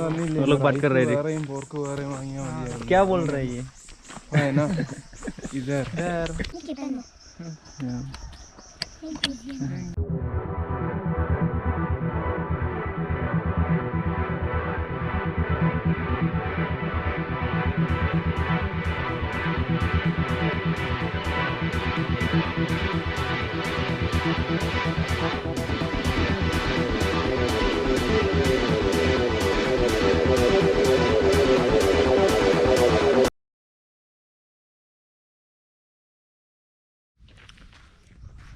वो लोग बात कर रहे थे। क्या बोल रहे हैं ये? है ना इधर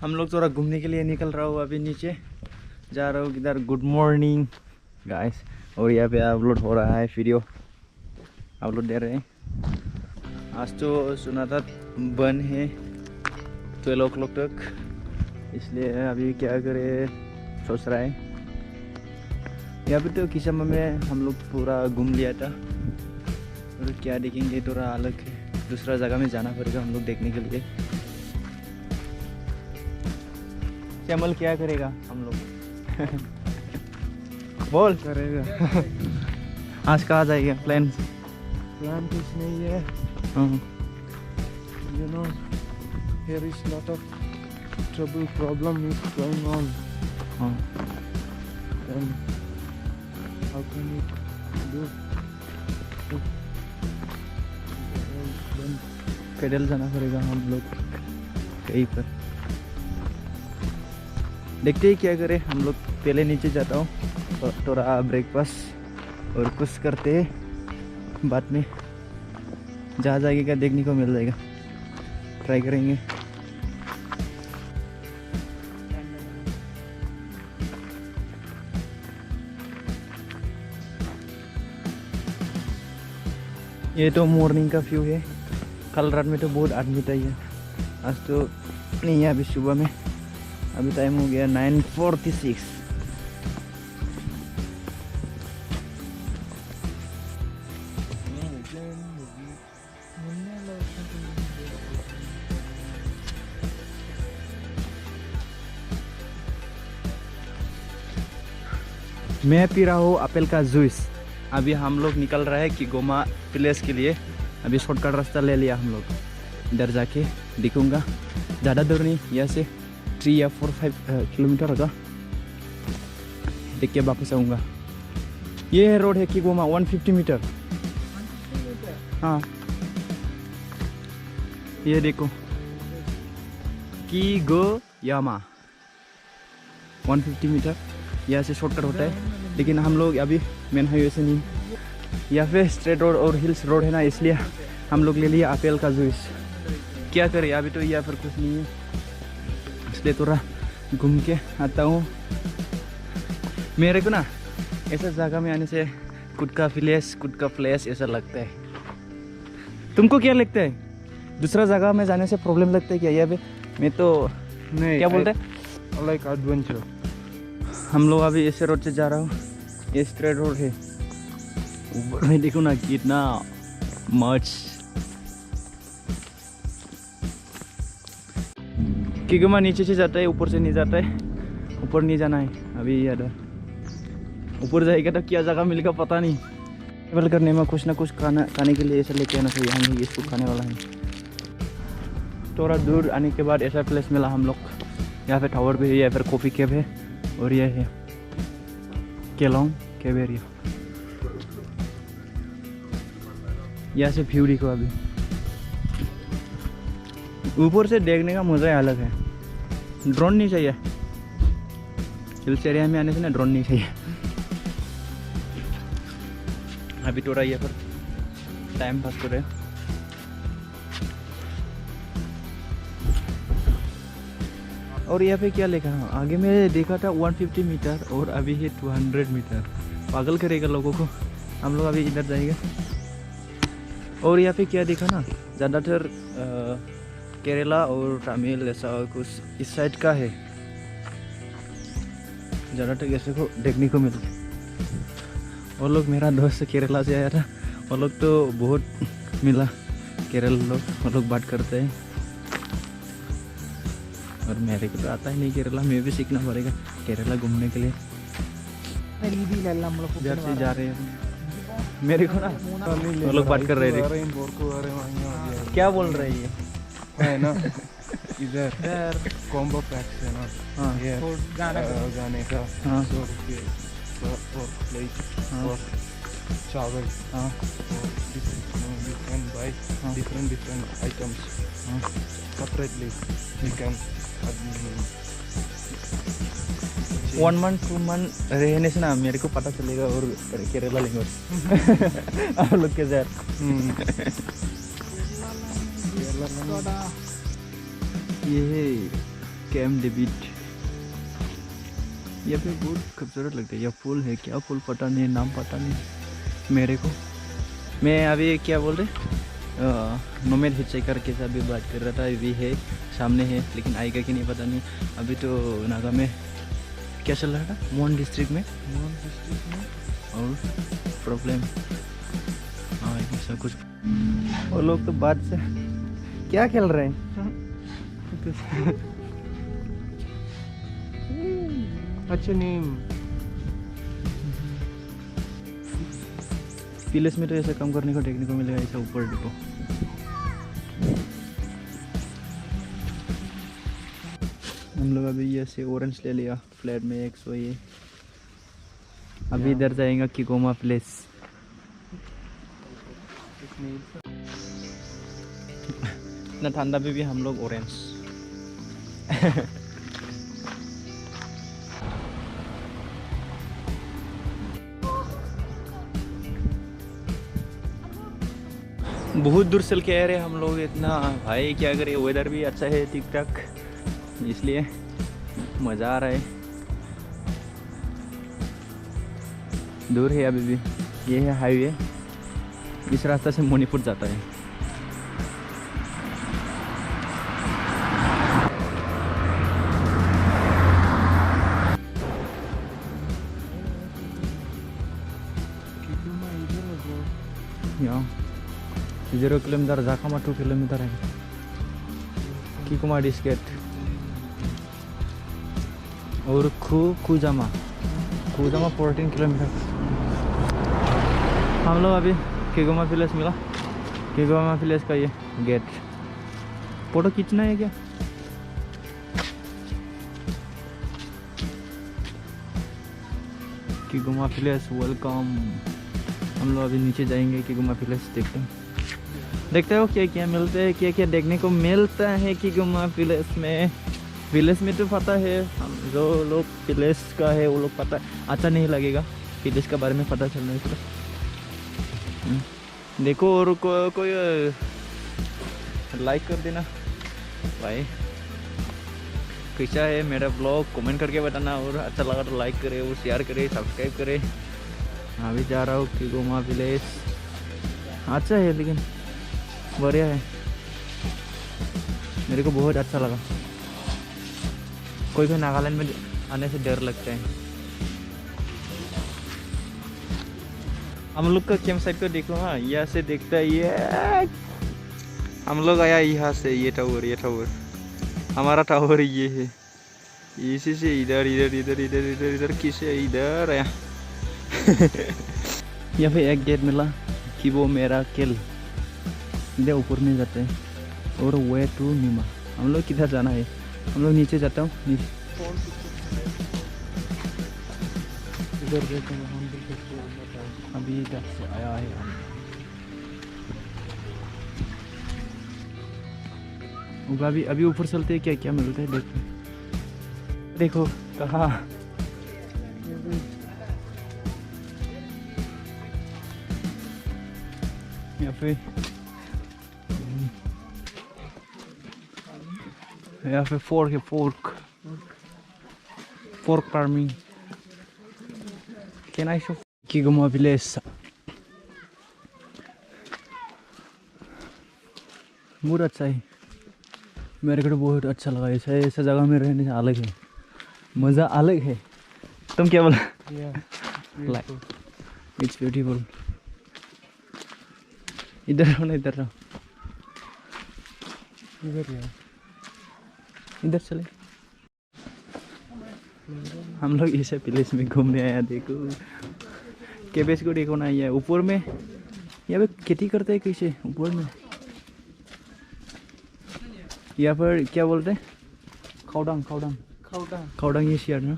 हम लोग थोड़ा घूमने के लिए निकल रहा हूँ, अभी नीचे जा रहा हूँ किधर। Good morning guys. और यहाँ पे अपलोड हो रहा है वीडियो, अपलोड दे रहे हैं। आज तो सुना था बंद है 12 o'clock तक, इसलिए अभी क्या करे सोच रहा है। यहाँ पे तो किशमा में हम लोग पूरा घूम लिया था, और क्या देखेंगे थोड़ा अलग है, दूसरा जगह में जाना पड़ेगा हम लोग देखने के लिए। श्यामल क्या करेगा हम लोग? बोल करेगा। आज कहाँ जाएगा? प्लान कुछ नहीं है। You know, here is lot of trouble, problem is going on. And how can we do? पैदल जाना पड़ेगा हम लोग कहीं पर। देखते हैं क्या करें हम लोग। पहले नीचे जाता हूँ, थोड़ा ब्रेकफास्ट और कुछ करते हैं, बाद में जहाँ जाएगा देखने को मिल जाएगा, ट्राई करेंगे। ये तो मॉर्निंग का व्यू है। कल रात में तो बहुत आदमी था ये, आज तो नहीं है। अभी सुबह में, अभी टाइम हो गया 9:46। मैं पी रहा हूँ एप्पल का जूस। अभी हम लोग निकल रहा है कि गोमा प्लेस के लिए। अभी शॉर्टकट रास्ता ले लिया हम लोग, इधर जाके दिखूंगा। ज़्यादा दूर नहीं, यहाँ से 3 या 4-5 किलोमीटर होगा, देख के वापस आऊँगा। ये रोड है कि गोमा 150 मीटर। हाँ ये देखो कि गो यामा 150 मीटर यहाँ से शॉर्टकट होता है। लेकिन हम लोग अभी मेन हाईवे से नहीं, यहाँ पे स्ट्रेट रोड और हिल्स रोड है ना, इसलिए हम लोग ले लिया एप्पल का जूस। क्या करें, अभी तो यहाँ पर कुछ नहीं है, इसलिए थोड़ा घूम के आता हूँ। मेरे को ना ऐसा जगह में आने से खुद का प्लेस ऐसा लगता है। तुमको क्या लगता है? दूसरा जगह में जाने से प्रॉब्लम लगता है क्या? यहाँ पे मैं तो नहीं, क्या बोलते हैं, लाइक एडवेंचर। हम लोग अभी ऐसे रोड से जा रहा हूँ, ये स्ट्रेट रोड है। ऊपर में देखो ना कितना मच। किगमा नीचे से जाता है, ऊपर से नहीं जाता है। ऊपर नहीं जाना है अभी, यार ऊपर जाएगा तो क्या जगह मिलेगा पता नहीं। ट्रेवल करने में कुछ ना कुछ खाने के लिए ऐसा लेके आना चाहिए। हम ये इसको खाने वाला है। थोड़ा दूर आने के बाद ऐसा प्लेस मिला हम लोग, यहाँ पे टावर भी है, यहाँ पर कॉफ़ी कैब है, और यह है केलोंग कैब एरिया। यहाँ से व्यू देखो। अभी ऊपर से देखने का मज़ा अलग है। ड्रोन नहीं चाहिए हिल्स एरिया में आने से ना, ड्रोन नहीं चाहिए। अभी थोड़ा ये पर टाइम पास कर रहे हैं। और यहाँ पे क्या लिखा है आगे में देखा था 150 मीटर, और अभी है 200 मीटर। पागल करेगा लोगों को। हम लोग अभी इधर जाएंगे। और यहाँ पे क्या देखा ना, ज़्यादातर केरला और तमिल ऐसा कुछ इस साइड का है, ज़्यादातर ऐसे को देखने को मिलता है। वो लोग, मेरा दोस्त केरला से आया था, वो लोग तो बहुत मिला केरल लोग, वो लोग बात करते हैं। और मेरे को तो आता ही नहीं केरला, मैं भी सीखना पड़ेगा केरला घूमने के लिए। इधर से जा रहे हैं मेरे को ना वो लोग बात कर रहे थे। क्या बोल रहे हैं ये? है ना इधर कॉम्बो पैक्स है ना। हाँ ये गाने का हाँ 100 रुपये और प्लेट और चावल हाँ और you can buy different items separately. You can 1 month 2 month रहने से ना मेरे को पता चलेगा और केरला लैंग्वेज आप लोग के सर। ये है कैम्प डेविड। ये पे बहुत खूबसूरत लगता है। यह फूल है, क्या फूल पता नहीं, नाम पता नहीं मेरे को। मैं अभी क्या बोल रहे नोमेड हिचहाइकर के साथ भी बात कर रहा था। अभी है सामने है लेकिन आएगा कि नहीं पता नहीं। अभी तो नागा में क्या चल रहा था मोहन डिस्ट्रिक्ट में और प्रॉब्लम हाँ ऐसा कुछ। वो लोग तो बात से क्या खेल रहे हैं। अच्छा नेम पीलेस में तो ऐसा काम करने को देखने को मिलेगा। ऐसा ऊपर देखो हम लोग अभी ये से ऑरेंज ले लिया फ्लैट में 100 ये। अभी इधर जाएगा किकोमा प्लेस। इतना ठंडा में भी हम लोग ऑरेंज बहुत दूर चल के आ रहे हम लोग। इतना भाई क्या करें, वेदर भी अच्छा है ठीक ठाक इसलिए मज़ा आ रहा है। दूर है अभी भी। ये है हाईवे, इस रास्ते से मणिपुर जाता है। यहाँ 0 किलोमीटर, जाखमा 2 किलोमीटर है। किकोमा डिस्ट्रिक्ट और खुजामा 14 किलोमीटर। हम लोग अभी किकोमा विलेज मिला। किकोमा विलेज का ये गेट। फोटो खींचना है क्या? किकोमा विलेज वेलकम। हम लोग अभी नीचे जाएंगे किकोमा विलेज देखते हो क्या क्या मिलता है, क्या क्या देखने को मिलता है किकोमा विलेज में। विलेज में तो पता है, हम जो लोग विलेज का है वो लोग पता अच्छा नहीं लगेगा विलेज के बारे में पता चलना है। देखो और कोई लाइक कर देना भाई। कैसा है मेरा ब्लॉग कमेंट करके बताना, और अच्छा लगा तो लाइक करे और शेयर करे सब्सक्राइब करे। अभी जा रहा हूँ किकोमा विलेज। अच्छा है लेकिन बढ़िया है, मेरे को बहुत अच्छा लगा। कोई कोई नागालैंड में आने से डर लगता है। हम लोग का कैंप साइट को देखो। हाँ यहाँ से देखता है ये। हम लोग आया यहाँ से, ये टावर हमारा टावर ये है। इसी से इधर इधर इधर इधर इधर इधर किसे इधर आया। यहाँ पे एक गेट मिला कि वो मेरा किल इधर ऊपर में जाते हैं। और वे टू नीमा। हम लोग किधर जाना है? हम लोग नीचे जाता हूँ नीचे। इधर देखो हम अभी इधर से आया है हम। अभी ऊपर चलते हैं, क्या क्या मिलता है देखो कहाँ। यहाँ पे फोर्क है, fork farming. Can I show किकोमा विलेज। बहुत अच्छा है, मेरे को तो बहुत अच्छा लगा। ऐसा जगह में रहने से अलग है, मज़ा अलग है। तुम क्या बोला? Like it's beautiful. इधर रहो ना, इधर रहो, इधर चले। हम लोग इसे विलेज में घूमने आया। देखो केबेज को देखो ना, ये ऊपर में यहाँ पे खेती करते हैं कैसे ऊपर में। यहाँ पर क्या बोलते हैं, खाउडांग खाउडांग खाउडांग ये शेयर ना।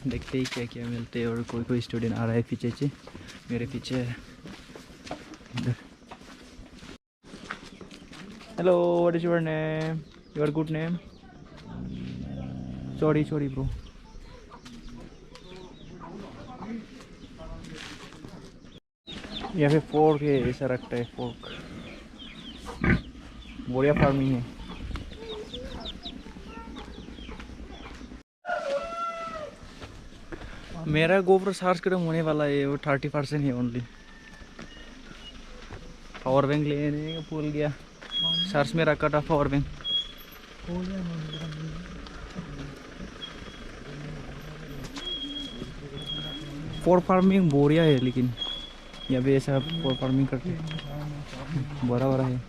देखते ही क्या क्या मिलते हैं। और कोई कोई स्टूडेंट आ रहा है पीछे से, मेरे पीछे है इधर। Hello, what is your name, your good name? Sorry bro. यहाँ पे फोर्क है, ऐसा रखता है फोर्क। बढ़िया फार्मिंग है। मेरा गोबर चार्ज कम होने वाला है, वो 30% है ओनली। पावर बैंक लेने का भूल गया, चार्ज में रखा था पावर बैंक। फोर फार्मिंग बोरिया है, लेकिन यहाँ पे ऐसा फोर फार्मिंग करते बड़ा बड़ा है।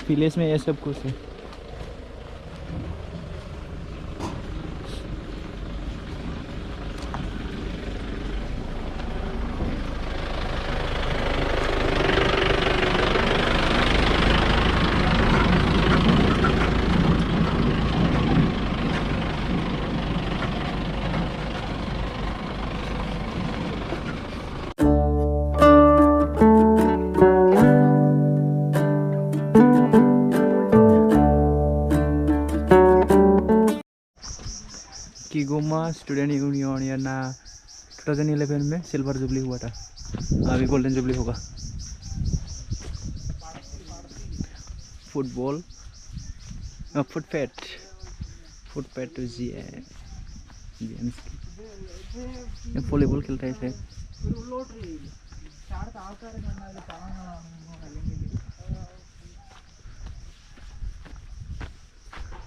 विलेज में ये सब कुछ है। कीगोमा स्टूडेंट यूनियन या ना 2011 में सिल्वर जुबली हुआ था, अभी गोल्डन जुबली होगा। फुटबॉल फुटपैट तो वॉलीबॉल खेलता है इसे।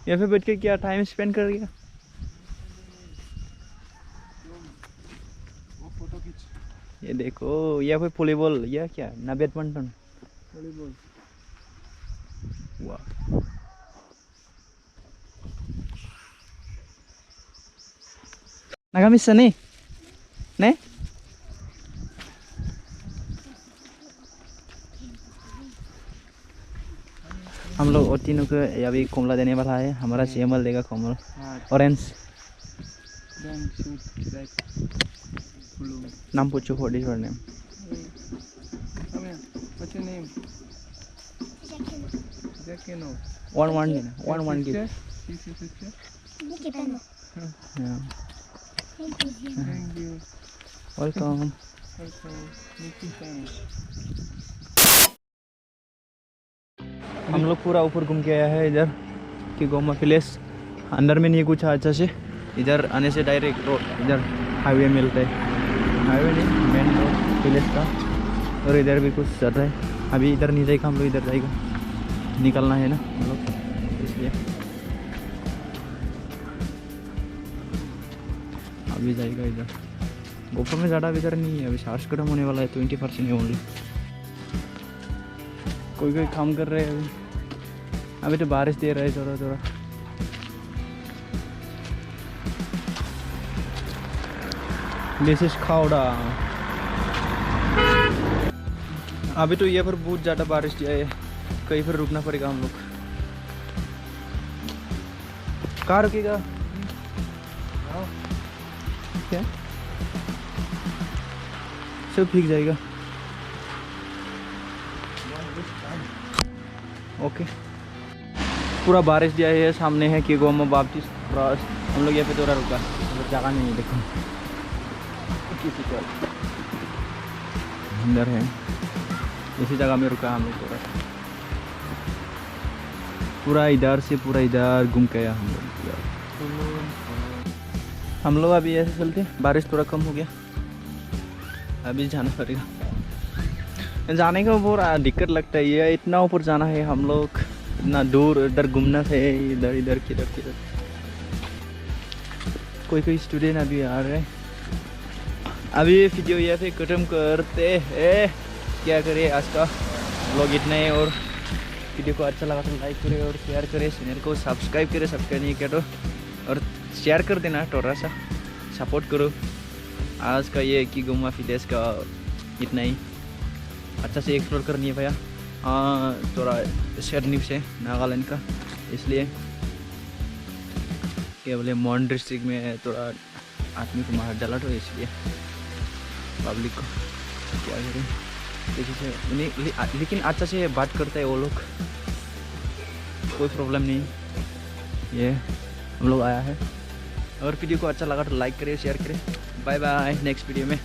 यहाँ पे बैठ के क्या टाइम स्पेंड कर गया। ये देखो, या कोई वॉलीबॉल या क्या ना बैडमिंटन, वॉलीबॉल। वाह, नागामिस नहीं नहीं। हम लोग और तीनों को अभी कमला देने वाला है। हमारा CML देगा कमल, ऑरेंज। नाम पूछो, what is your name? What's your name? Zakino. One give. This is picture. Yeah. Thank you. Welcome. Welcome. Meeting time. हम लोग पूरा ऊपर घूम के आया है इधर कीगोमा विलेज। अंदर में नहीं कुछ अच्छा से, इधर आने से डायरेक्ट रोड, इधर हाईवे मिलता है। हाईवे नहीं, मेन रोड विलेज का। और इधर भी कुछ चल रहा है। अभी इधर नहीं जाएगा, हम लोग इधर जाएगा, निकलना है ना हम लोग, इसलिए अभी जाएगा इधर। गोपर में ज़्यादा इधर नहीं है, अभी चार्ज खत्म होने वाला है, 20% है ओनली। कोई कोई काम कर रहे हैं अभी तो बारिश दे रहा है थोड़ा थोड़ा। दिस इज खाउडा। अभी तो ये पर बहुत ज़्यादा बारिश दिया है, कहीं पर रुकना पड़ेगा हम लोग। कहाँ रुकेगा? क्या सब भीग जाएगा। ओके, पूरा बारिश दिया है। सामने है कीगोमा बाप्टिस्ट क्रॉस। हम लोग यहाँ पे थोड़ा रुका, जगह नहीं है, देखो किसी को अंदर है, इसी जगह में रुका हम लोग। पूरा इधर से पूरा इधर घूम के आया हम लोग। अभी ऐसे चलते, बारिश थोड़ा कम हो गया, अभी जाना पड़ेगा। जाने का बहुत दिक्कत लगता है, ये इतना ऊपर जाना है हम लोग, इतना दूर, इधर घूमना है, इधर इधर किधर किधर। कोई कोई स्टूडेंट अभी आ रहे हैं। अभी वीडियो यहाँ पे खत्म करते हैं। क्या करें, आज का व्लॉग इतना है। और वीडियो को अच्छा लगा तो लाइक करें और शेयर करें, चैनल को सब्सक्राइब करें, सब्सक्राइब नहीं किया तो, और शेयर कर देना, थोड़ा सा सपोर्ट करो। आज का ये कि गोमा विलेज का इतना ही, अच्छा से एक्सप्लोर करनी है भैया। थोड़ा शेयर न्यूज़ है नागालैंड का, इसलिए क्या बोले मॉन डिस्ट्रिक्ट में थोड़ा आदमी को मार डाला, तो इसलिए पब्लिक को क्या करें किसी से उन्हें, लेकिन अच्छा से बात करते हैं वो लोग, कोई प्रॉब्लम नहीं। ये हम लोग आया है। और वीडियो को अच्छा लगा तो लाइक करें, शेयर करें। बाय बाय, नेक्स्ट वीडियो में।